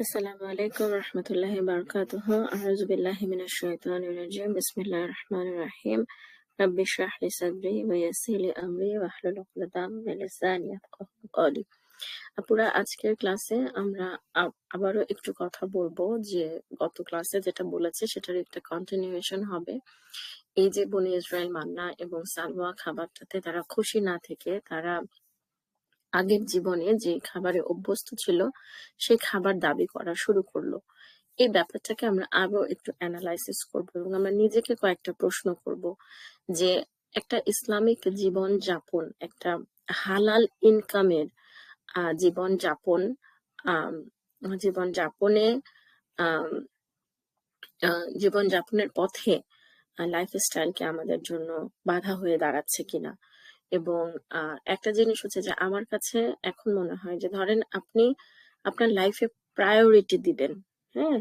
আসসালামু আলাইকুম রহমতুল্লাহি বারাকাতুহু আউযু বিল্লাহি মিনাশ শাইতানির রাজিম বিসমিল্লাহির রহমানির রহিম রাব্বি ইশরাহ লি সাদরি ওয়া ইয়াসসির লি আমরি ওয়াহলুল উকদাতাম মিন লিসানি ইয়াফকাহু কওলি। আপুরা, আজকের ক্লাসে আমরা আবারও একটু কথা বলবো যে গত ক্লাসে যেটা বলেছে সেটার একটা কন্টিনিউয়েশন হবে। এই যে বনি ইসরাইল মান্না এবং সালওয়া খাবারটাতে তারা খুশি না থেকে তারা আগের জীবনে যে খাবারে অভ্যস্ত ছিল সেই খাবার দাবি করা শুরু করলো। এই ব্যাপারটাকে আমরা আরো একটু অ্যানালাইসিস করবো এবং আমরা নিজেকে কয়েকটা প্রশ্ন করব যে একটা ইসলামিক জীবন যাপন, একটা হালাল ইনকামের জীবন যাপন, জীবন যাপনে জীবন যাপনের পথে লাইফস্টাইলকে আমাদের জন্য বাধা হয়ে দাঁড়াচ্ছে কিনা। এবং একটা জিনিস হচ্ছে যে আমার কাছে এখন মনে হয় যে ধরেন আপনি আপনার লাইফে প্রায়োরিটি দিবেন, হ্যাঁ,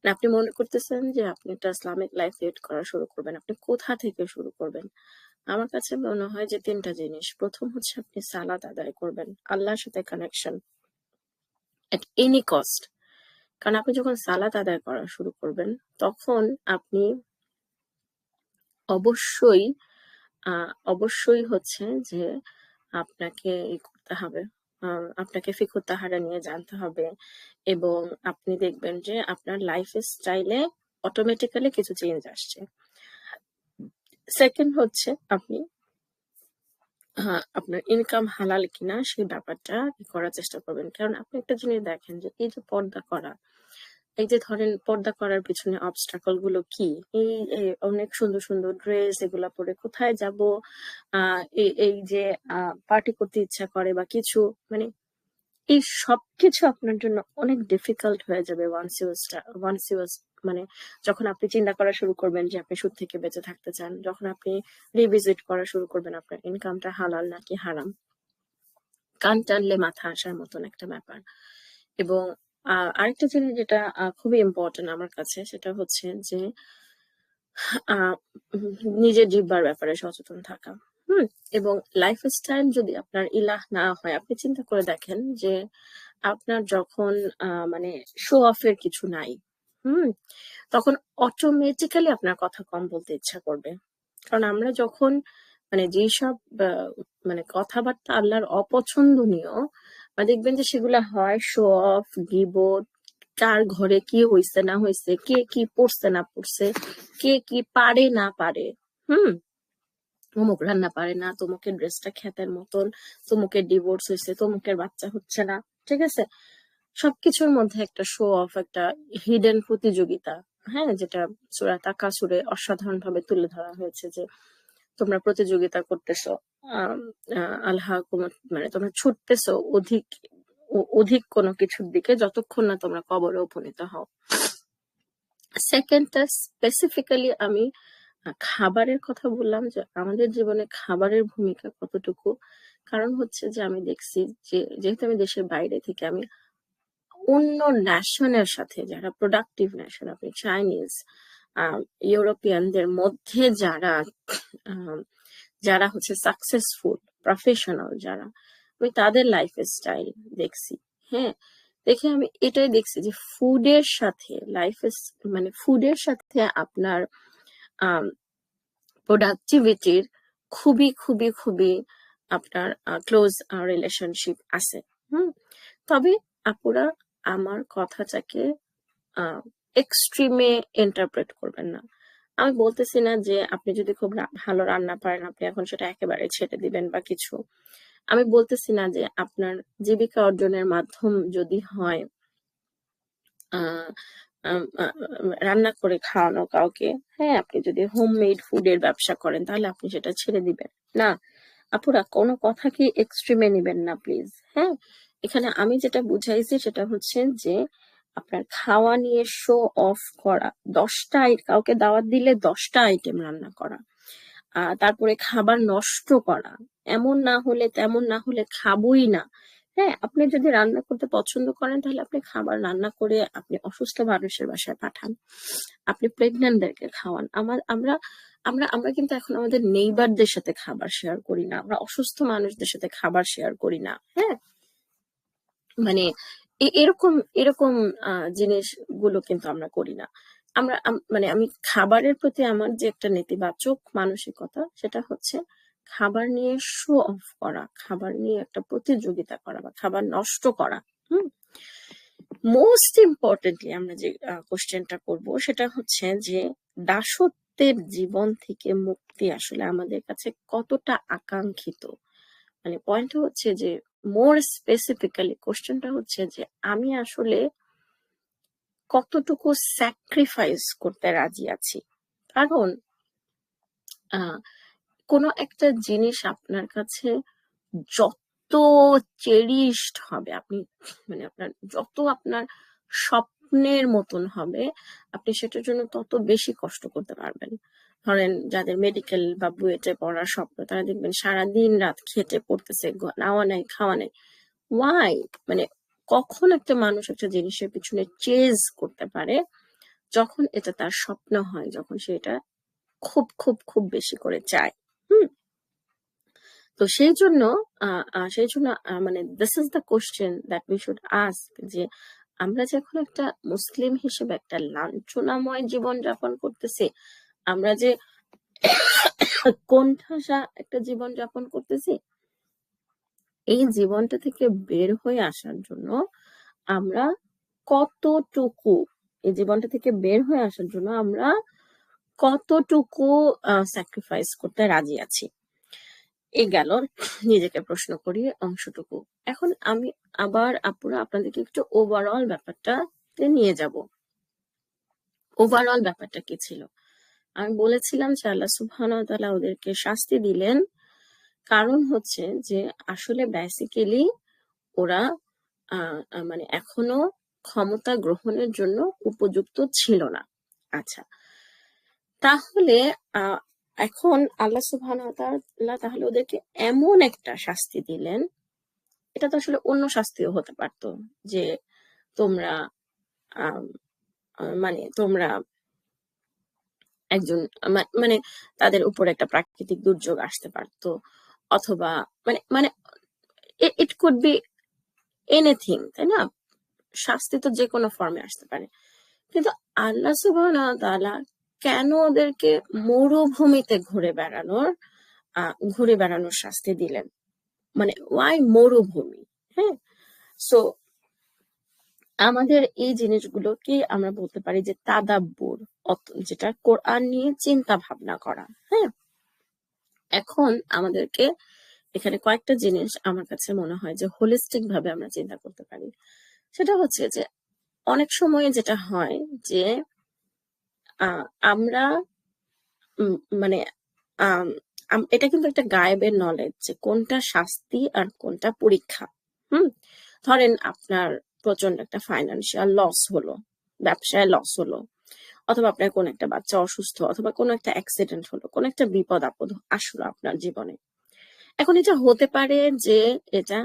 না আপনি মনে করতেছেন যে আপনি একটা ইসলামিক লাইফ লিড করা শুরু করবেন, আপনি কোথা থেকে শুরু করবেন? আমার কাছে মনে হয় যে তিনটা জিনিস। প্রথম হচ্ছে আপনি সালাত আদায় করবেন, আল্লাহর সাথে কানেকশন এট এনি কস্ট। কারণ আপনি যখন সালাত আদায় করা শুরু করবেন তখন আপনি অবশ্যই অবশ্যই হচ্ছে যে আপনাকে করতে হবে, আপনাকে ফিকহুত তাহারা নিয়ে জানতে হবে এবং আপনি দেখবেন যে আপনার লাইফ স্টাইলে অটোমেটিক্যালি কিছু চেঞ্জ আসছে। সেকেন্ড হচ্ছে আপনি আপনার ইনকাম হালাল কিনা সেই ব্যাপারটা করার চেষ্টা করবেন। কারণ আপনি একটা জিনিস দেখেন যে এই যে পর্দা করা, এই যে ধরেন পর্দা করার পিছনে অবস্টাকল গুলো কি? এই অনেক সুন্দর সুন্দর ড্রেস এগুলা পরে কোথায় যাব, এই যে পার্টি করতে ইচ্ছা করে বা কিছু, মানে এই সবকিছু আপনার জন্য অনেক ডিফিকাল্ট হয়ে যাবে ওয়ান্স ইউ মানে যখন আপনি চিন্তা করা শুরু করবেন যে আপনি সুদ থেকে বেঁচে থাকতে চান, যখন আপনি রিভিজিট করা শুরু করবেন আপনার ইনকামটা হালাল নাকি হারাম, কান টানলে মাথা আসার মতন একটা ব্যাপার। এবং আরেকটা জিনিস যেটা খুবই ইম্পর্টেন্ট আমার কাছে সেটা হচ্ছে যে নিজের জিহ্বার ব্যাপারে সচেতন থাকা। এবং লাইফস্টাইল যদি আপনার ইলাহ না হয়, আপনি চিন্তা করে দেখেন যে আপনার যখন মানে শো অফের কিছু নাই, তখন অটোমেটিক্যালি আপনার কথা কম বলতে ইচ্ছা করবে। কারণ আমরা যখন মানে যেসব মানে কথাবার্তা আল্লাহর অপছন্দনীয়, দেখবেন যে সেগুলা হয় শো অফ, গিবত, কার ঘরে কি হইছে না হইছে, কে কি পড়ছে না পড়ছে, কে কি পারে না পারে, অমুক রান্না পারে না, তমুকের ড্রেসটা খ্যাতের মতন, তমুকের ডিভোর্স হয়েছে, তমুকের বাচ্চা হচ্ছে না, ঠিক আছে? সবকিছুর মধ্যে একটা শো অফ, একটা হিডেন প্রতিযোগিতা, হ্যাঁ, যেটা সূরা তাকাসুরে অসাধারণ ভাবে তুলে ধরা হয়েছে যে তোমরা প্রতিযোগিতা করতেছো, মানে তোমরা ছুটতেছো অধিক অধিক কোনো কিছুর দিকে যতক্ষণ না তোমরা কবরে উপনীত হও। সেকেন্ডটা স্পেসিফিক্যালি আমি খাবারের কথা বললাম যে আমাদের জীবনে খাবারের ভূমিকা কতটুকু। কারণ হচ্ছে যে আমি দেখছি যে যেহেতু আমি দেশের বাইরে থেকে, আমি অন্য ন্যাশনের সাথে যারা প্রোডাক্টিভ ন্যাশন, আপনি চাইনিজ, ইউরোপিয়ানদের মধ্যে যারা যারা হচ্ছে সাকসেসফুল প্রফেশনাল, যারা আমি তাদের লাইফ স্টাইল দেখছি, হ্যাঁ, দেখে আমি এটাই দেখছি যে ফুডের সাথে মানে ফুডের সাথে আপনার প্রোডাক্টিভিটির খুবই খুবই খুবই আপনার ক্লোজ রিলেশনশিপ আছে। তবে আপুরা আমার কথাটাকে এক্সট্রিমে ইন্টারপ্রেট করবেন না। আমি বলতেছি না যে আপনি যদি খুব ভালো রান্না পারেন আপনি এখন সেটা একেবারে ছেড়ে দিবেন বা কিছু। আমি বলতেছি না যে আপনার জীবিকা অর্জনের মাধ্যম যদি হয় রান্না করে খাওয়ানো কাউকে, হ্যাঁ, আপনি যদি হোমমেড ফুডের ব্যবসা করেন তাহলে আপনি সেটা ছেড়ে দিবেন না। আপুরা কোনো কথাকে এক্সট্রিমে নিবেন না প্লিজ। হ্যাঁ, এখানে আমি যেটা বুঝাইছি সেটা হচ্ছে যে আপনার খাওয়া নিয়ে শো অফ করা, 10টা কাউকে দাওয়াত দিলে 10টা আইটেম রান্না করা, তারপরে খাবার নষ্ট করা, এমন না হলে তেমন না হলে খাবোই না। হ্যাঁ, আপনি যদি রান্না করতে পছন্দ করেন তাহলে আপনি খাবার রান্না করে আপনি অসুস্থ মানুষের বাসায় পাঠান, আপনি প্রেগন্যান্টদেরকে খাওয়ান। আমরা আমরা আমরা কিন্তু এখন আমাদের নেইবারদের সাথে খাবার শেয়ার করি না, আমরা অসুস্থ মানুষদের সাথে খাবার শেয়ার করি না। হ্যাঁ, মানে এরকম এরকম জিনিসগুলো কিন্তু আমরা করি না। মানে আমি খাবারের প্রতি আমার যে একটা নেতিবাচক মানসিকতা, সেটা হচ্ছে খাবার নিয়ে শো অফ করা, খাবার নিয়ে একটা প্রতিযোগিতা করা বা খাবার নষ্ট করা। হুম। মোস্ট ইম্পর্টেন্টলি আমরা যে কোশ্চেনটা করব সেটা হচ্ছে যে দাসত্বের জীবন থেকে মুক্তি আসলে আমাদের কাছে কতটা আকাঙ্ক্ষিত। মানে পয়েন্ট হচ্ছে যে মোর স্পেসিফিক্যালি কোশ্চেনটা হচ্ছে যে আমি আসলে কতটুকু স্যাক্রিফাইস করতে রাজি আছি। কারণ কোনো একটা জিনিস আপনার কাছে যত চেরিশড হবে, আপনি মানে আপনার যত আপনার স্বপ্নের মতন হবে, আপনি সেটার জন্য তত বেশি কষ্ট করতে পারবেন। ধরেন যাদের মেডিকেল বা বুয়েটে পড়ার স্বপ্ন, তারা দেখবেন সারাদিন রাত খেটে পড়তেছে, নাওয়া নাই খাওয়া নাই। ওয়াই? মানে কখন একটা মানুষ একটা জিনিসের পিছনে চেজ করতে পারে? যখন এটা তার স্বপ্ন হয়, যখন সে এটা খুব খুব খুব বেশি করে চায়। হুম। তো সেই জন্য মানে this is the question that we should ask, যে আমরা যে এখন একটা মুসলিম হিসেবে একটা লাঞ্ছনাময় জীবন যাপন করতেছি, আমরা যে কোণঠাসা একটা জীবন যাপন করতেছি, এই জীবনটা থেকে বের হয়ে আসার জন্য আমরা কতটুকু এই জীবনটা থেকে বের হয়ে আসার জন্য আমরা কতটুকু স্যাক্রিফাইস করতে রাজি আছি। এই গেল নিজেকে প্রশ্ন করি অংশটুকু। এখন আমি আবার আপুরা আপনাদেরকে একটু ওভারঅল ব্যাপারটাতে নিয়ে যাব। ওভারঅল ব্যাপারটা কি ছিল? আমি বলেছিলাম যে আল্লাহ সুবহানাহু ওয়া তাআলা ওদেরকে শাস্তি দিলেন, কারণ হচ্ছে যে আসলে বেসিক্যালি ওরা মানে এখনো ক্ষমতা গ্রহণের জন্য উপযুক্ত ছিল না। আচ্ছা, তাহলে এখন আল্লাহ সুবহানাহু ওয়া তাআলা তাহলে ওদেরকে এমন একটা শাস্তি দিলেন, এটা তো আসলে অন্য শাস্তিও হতে পারতো, যে তোমরা আম, মানে তোমরা একজন মানে তাদের উপর একটা প্রাকৃতিক দুর্যোগ আসতে পারতো, অথবা মানে মানে ইট কুড বি এনিথিং, তাই না? শাস্তি তো যে কোনো ফর্মে আসতে পারে। কিন্তু আল্লাহ সুবহানাহু ওয়া তাআলা কেন ওদেরকে মরুভূমিতে ঘুরে বেড়ানোর শাস্তি দিলেন? মানে ওয়াই মরুভূমি? হ্যাঁ, সো আমাদের এই জিনিসগুলোকে আমরা বলতে পারি যে তাদাব্বুর, যেটা কোরআন নিয়ে চিন্তা ভাবনা করা। হ্যাঁ, এখন আমাদেরকে এখানে কয়েকটা জিনিস আমার কাছে মনে হয় যে হোলিস্টিক ভাবে আমরা চিন্তা করতে পারি। সেটা হচ্ছে যে অনেক সময় যেটা হয় যে আমরা মানে এটা কিন্তু একটা গায়েবের নলেজ যে কোনটা শাস্তি আর কোনটা পরীক্ষা। হুম। ধরেন আপনার প্রচন্ড একটা ফাইন্যান্সিয়াল লস হলো, ব্যবসায় লস হলো, অথবা আপনার কোন একটা বাচ্চা অসুস্থ, অথবা কোন একটা অ্যাক্সিডেন্ট হলো, কোন একটা বিপদ আপদ আসলো আপনার জীবনে। এখন এটা হতে পারে যে এটা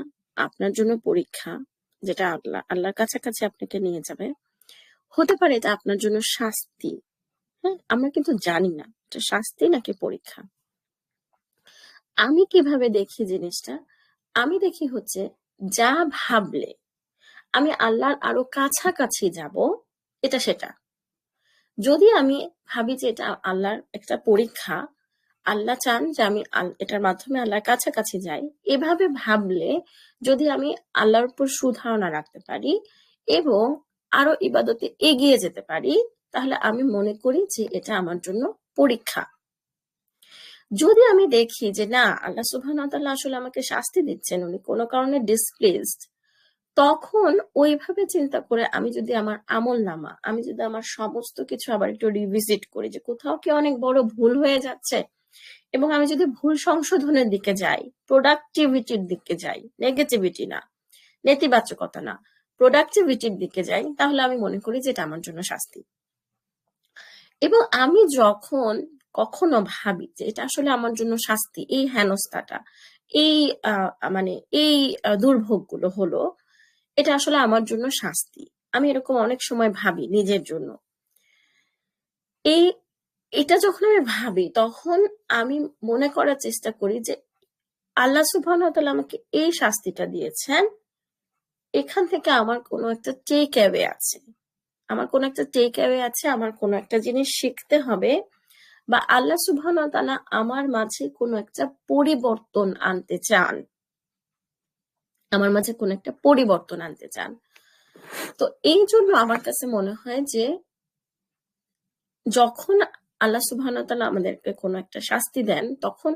আপনার জন্য পরীক্ষা, যেটা আল্লাহর কাছাকাছি আপনাকে নিয়ে যাবে। হতে পারে এটা আপনার জন্য শাস্তি। হ্যাঁ, আমরা কিন্তু জানি না এটা শাস্তি নাকি পরীক্ষা। আমি কিভাবে দেখি জিনিসটা? আমি দেখি হচ্ছে যা ভাবলে আমি আল্লাহর আরো কাছাকাছি যাব, এটা সেটা। যদি আমি ভাবি যে এটা আল্লাহর একটা পরীক্ষা, আল্লাহ চান যে আমি এটার মাধ্যমে আল্লাহর কাছাকাছি যাই, এভাবে ভাবলে যদি আমি আল্লাহর উপর সুধারণা রাখতে পারি এবং আরো ইবাদতে এগিয়ে যেতে পারি, তাহলে আমি মনে করি যে এটা আমার জন্য পরীক্ষা। যদি আমি দেখি যে না, আল্লাহ সুবহানাহু ওয়া তাআলা আসলে আমাকে শাস্তি দিচ্ছেন, উনি কোনো কারণে ডিসপ্লেসড, তখন ওইভাবে চিন্তা করে আমি যদি আমার আমলনামা, আমি যদি আমার সমস্ত কিছু আবার একটু রিভিজিট করি যে কোথাও কি অনেক বড় ভুল হয়ে যাচ্ছে, এবং আমি যদি ভুল সংশোধনের দিকে যাই, প্রোডাক্টিভিটির দিকে যাই, নেগেটিভিটি না, নেতিবাচকতা না, প্রোডাক্টিভিটির দিকে যাই, তাহলে আমি মনে করি যে এটা আমার জন্য শাস্তি। এবং আমি যখন কখনো ভাবি যে এটা আসলে আমার জন্য শাস্তি, এই হেনস্থাটা, এই মানে এই দুর্ভোগগুলো হলো, এটা আসলে আমার জন্য শাস্তি, আমি এরকম অনেক সময় ভাবি নিজের জন্য। এই এটা যখন আমি ভাবি, তখন আমি মনে করার চেষ্টা করি যে আল্লাহ সুবহানাহু ওয়া তাআলা আমাকে এই শাস্তিটা দিয়েছেন, এখান থেকে আমার কোনো একটা টেক অ্যাওয়ে আছে, আমার কোনো একটা টেক অ্যাওয়ে আছে, আমার কোনো একটা জিনিস শিখতে হবে, বা আল্লাহ সুবহানাহু ওয়া তাআলা আমার মাঝে কোনো একটা পরিবর্তন আনতে চান, আমার মাঝে কোনো একটা পরিবর্তন আনতে চান। তো এই জন্য আমার কাছে মনে হয় যে যখন আল্লাহ সুবহানাহু ওয়া তাআলা আমাদেরকে কোনো একটা শাস্তি দেন, তখন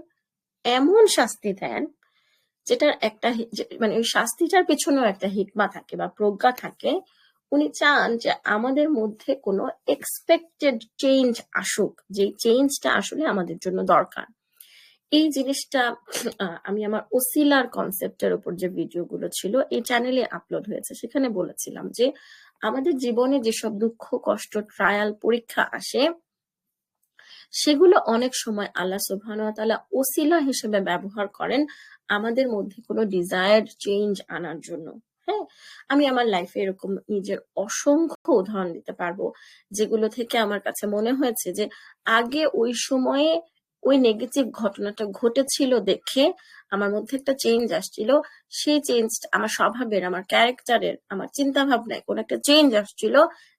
এমন শাস্তি দেন যেটার একটা মানে ওই শাস্তিটার পেছনেও একটা হিকমা থাকে বা প্রজ্ঞা থাকে। উনি চান যে আমাদের মধ্যে কোনো এক্সপেক্টেড চেঞ্জ আসুক, যে চেঞ্জটা আসলে আমাদের জন্য দরকার। এই জিনিসটা আমি আমার ওসিলার কনসেপ্টের উপর যে ভিডিওগুলো ছিল এই চ্যানেলে আপলোড হয়েছে, সেখানে বলেছিলাম যে আমাদের জীবনে যেসব দুঃখ, কষ্ট, ট্রায়াল, পরীক্ষা আসে, সেগুলো অনেক সময় আল্লাহ সুবহানাহু ওয়া তাআলা ওসিলা হিসেবে ব্যবহার করেন আমাদের মধ্যে কোনো ডিজায়ার্ড চেঞ্জ আনার জন্য। হ্যাঁ, আমি আমার লাইফে এরকম নিজের অসংখ্য উদাহরণ দিতে পারবো, যেগুলো থেকে আমার কাছে মনে হয়েছে যে আগে ওই সময়ে ওই নেগেটিভ ঘটনাটা ঘটেছিল দেখে আমার মধ্যে একটা চেঞ্জ আসছিল, সেই চেঞ্জটা আমার স্বভাবের, আমার ক্যারেক্টারের, আমার চিন্তা ভাবনায় কোনো একটা চেঞ্জ আসছিল,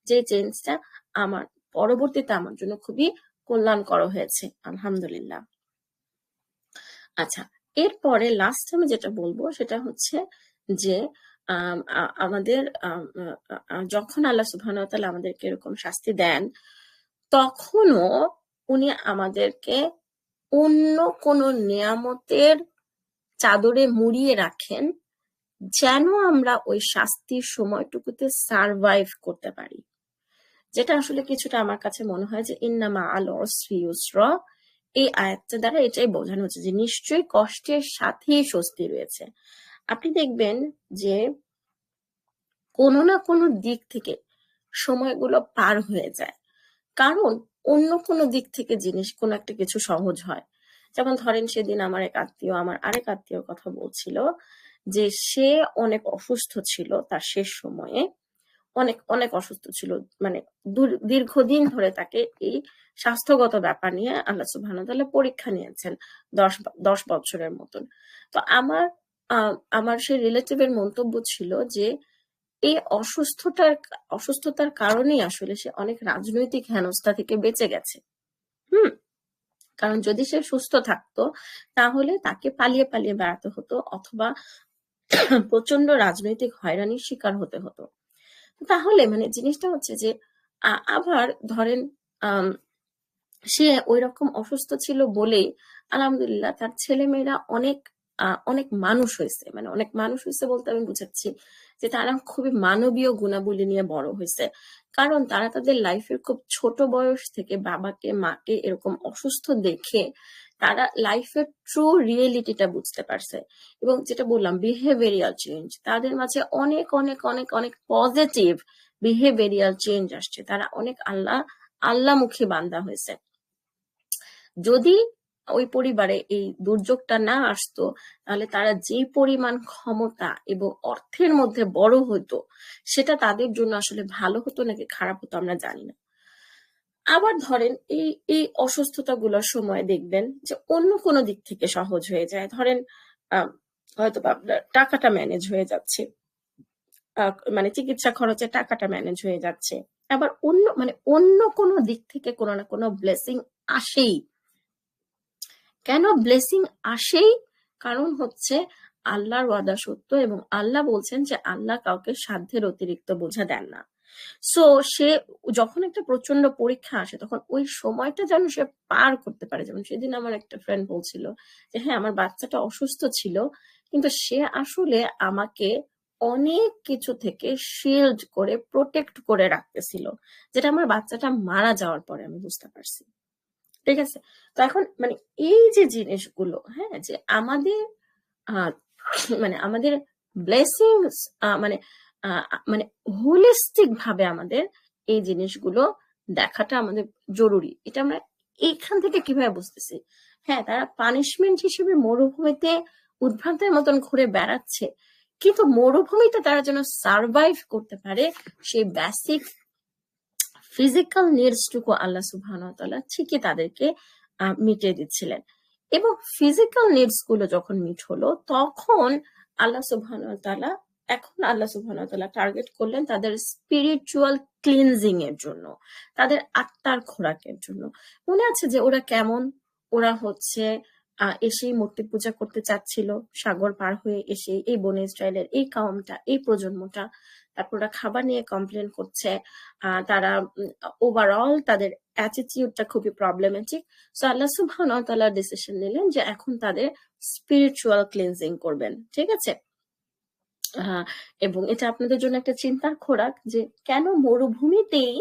যে চেঞ্জটা আমার পরবর্তীতে আমার জন্য খুবই কল্যাণকর হয়েছে, আলহামদুলিল্লাহ। আচ্ছা, এরপরে লাস্ট আমি যেটা বলবো সেটা হচ্ছে যে আমাদের যখন আল্লাহ সুবহানাহু ওয়া তাআলা আমাদেরকে এরকম শাস্তি দেন, তখনও উনি আমাদেরকে অন্য কোনো নিয়ামতের চাদরে মুড়িয়ে রাখেন, যেন আমরা ওই শাস্তির সময়টুকুতে সারভাইভ করতে পারি। যেটা আসলে কিছুটা আমার কাছে মনে হয় যে ইন্না মাআল উসরি ইউসরা, এই আয়াতটা দ্বারা এটাই বোঝানো হচ্ছে যে নিশ্চয়ই কষ্টের সাথেই স্বস্তি রয়েছে। আপনি দেখবেন যে কোনো না কোনো দিক থেকে সময়গুলো পার হয়ে যায়, কারণ অন্য কোনো দিক থেকে জিনিস কোনো একটা কিছু সহজ হয়। যেমন ধরেন সেদিন আমার এক আত্মীয় আমার আরেক আত্মীয়র কথা বলছিল যে সে অনেক অসুস্থ ছিল তার শেষ সময়ে, অনেক অনেক অসুস্থ ছিল, মানে দীর্ঘদিন ধরে তাকে এই স্বাস্থ্যগত ব্যাপার নিয়ে আল্লাহ সুবহানাহু ওয়া তাআলা পরীক্ষা নিয়েছেন, 10 বছরের মতন। তো আমার সেই রিলেটিভের মন্তব্য ছিল যে এই অসুস্থতার কারণেই আসলে সে অনেক রাজনৈতিক হেনস্থা থেকে বেঁচে গেছে। হুম, কারণ যদি সে সুস্থ থাকতো তাহলে তাকে পালিয়ে পালিয়ে বেড়াতে হতো, অথবা প্রচন্ড রাজনৈতিক হয়রানির শিকার হতে হতো। তাহলে মানে জিনিসটা হচ্ছে যে আবার ধরেন সে ওইরকম অসুস্থ ছিল বলেই আলহামদুলিল্লাহ তার ছেলেমেয়েরা অনেক মানুষ হয়েছে, মানে অনেক মানুষ হয়েছে বলতে আমি বুঝাচ্ছি যে তারা খুবই মানবীয় গুণাবলী নিয়ে বড় হয়েছে, কারণ তারা তাদের লাইফের খুব ছোট বয়স থেকে বাবাকে মাকে এরকম অসুস্থ দেখে তারা লাইফের ট্রু রিয়েলিটিটা বুঝতে পারছে। এবং যেটা বললাম বিহেভিয়ারিয়াল চেঞ্জ, তাদের মাঝে অনেক অনেক অনেক অনেক পজিটিভ বিহেভিয়ারিয়াল চেঞ্জ আসছে, তারা অনেক আল্লাহমুখী বান্দা হয়েছে। যদি ওই পরিবারে এই দুর্যোগটা না আসতো, তাহলে তারা যে পরিমাণ ক্ষমতা এবং অর্থের মধ্যে বড় হতো, সেটা তাদের জন্য আসলে ভালো হতো নাকি খারাপ হতো আমরা জানি না। আবার ধরেন এই অসুস্থতাগুলোর সময় দেখবেন যে অন্য কোনো দিক থেকে সহজ হয়ে যায়। ধরেন হয়তো আপনার টাকাটা ম্যানেজ হয়ে যাচ্ছে, মানে চিকিৎসা খরচে টাকাটা ম্যানেজ হয়ে যাচ্ছে। আবার অন্য কোনো দিক থেকে কোনো না কোনো ব্লেসিং আসেই। কেন ব্লেসিং আসেই? কারণ হচ্ছে আল্লাহর ওয়াদা সত্য, এবং আল্লাহ বলছেন যে আল্লাহ কাউকে সাধ্যের অতিরিক্ত বোঝা দেন না। সো সে যখন একটা প্রচন্ড পরীক্ষা আসে তখন ওই সময়টা যেন সে পার করতে পারে। যেমন সেদিন আমার একটা ফ্রেন্ড বলছিল যে হ্যাঁ, আমার বাচ্চাটা অসুস্থ ছিল, কিন্তু সে আসলে আমাকে অনেক কিছু থেকে শিল্ড করে প্রোটেক্ট করে রাখতেছিল, যেটা আমার বাচ্চাটা মারা যাওয়ার পরে আমি বুঝতে পারছি। ঠিক আছে? তো এখন মানে এই যে জিনিসগুলো, হ্যাঁ? যে আমাদের আ মানে আমাদের ব্লেসিংস মানে আ মানে হোলিস্টিক ভাবে আমাদের এই জিনিসগুলো দেখাটা আমাদের জরুরি। এটা আমরা এইখান থেকে কিভাবে বুঝতেছি? হ্যাঁ, তারা পানিশমেন্ট হিসেবে মরুভূমিতে উদ্ভ্রান্তের মতন ঘুরে বেড়াচ্ছে। কিন্তু মরুভূমিতে তারা যেন সারভাইভ করতে পারে, সেই বেসিক ফিজিক্যাল নিডস টুকু আল্লাহ সুবহানাহু ওয়া তাআলা ঠিকই তাদেরকে মিটিয়ে দিচ্ছিলেন। এবং ফিজিক্যাল নিডস গুলো যখন মিট হলো, তখন আল্লাহ সুবহানাহু ওয়া তাআলা এখন আল্লাহ সুবহানাহু ওয়া তাআলা টার্গেট করলেন তাদের স্পিরিচুয়াল ক্লিনজিং এর জন্য, তাদের আত্মার খোরাকের জন্য। মনে আছে যে ওরা কেমন? ওরা হচ্ছে এসেই মূর্তি পূজা করতে চাচ্ছিল, সাগর পার হয়ে এসেই এই বনী ইসরাইলের এই কাউমটা, এই প্রজন্মটা। তারপর ওরা খাবার নিয়ে কমপ্লেইন করছে। তারা ওভারঅল তাদের অ্যাটিটিউডটা খুবই প্রবলেমেটিক। সো আল্লাহ সুবহানাহু ওয়া তাআলা ডিসিশন নিলেন যে এখন তাদের স্পিরিচুয়াল ক্লিনজিং করবেন। ঠিক আছে? হ্যাঁ, এবং এটা আপনাদের জন্য একটা চিন্তার খোরাক যে কেন মরুভূমিতেই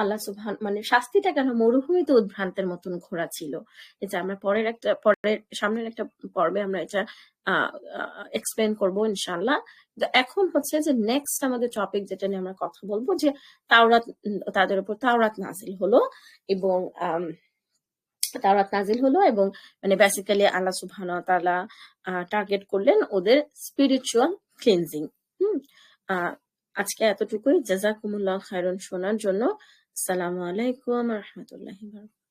আল্লাহ মানে শাস্তিটা কেন মরুভূমিতে উদ্ভ্রান্তের মতন ঘোরা ছিল। এটা আমরা পরের সামনের একটা পর্বে আমরা এটা আ আ এক্সপ্লেইন করব ইনশাআল্লাহ। তো এখন হচ্ছে যে নেক্সট আমাদের টপিক যেটা নিয়ে আমরা কথা বলব যে তাদের উপর তাওরাত নাযিল হলো এবং তাওরাত নাযিল হলো এবং মানে বেসিক্যালি আল্লাহ সুবহানাহু ওয়া তাআলা টার্গেট করলেন ওদের স্পিরিচুয়াল ক্লিনজিং। হুম? আ আজকে এতটুকুই। জাযাকুমুল্লাহু খাইরান শোনার জন্য। আসসালামু আলাইকুম ওয়া রাহমাতুল্লাহি ওয়া বারাকাতুহু।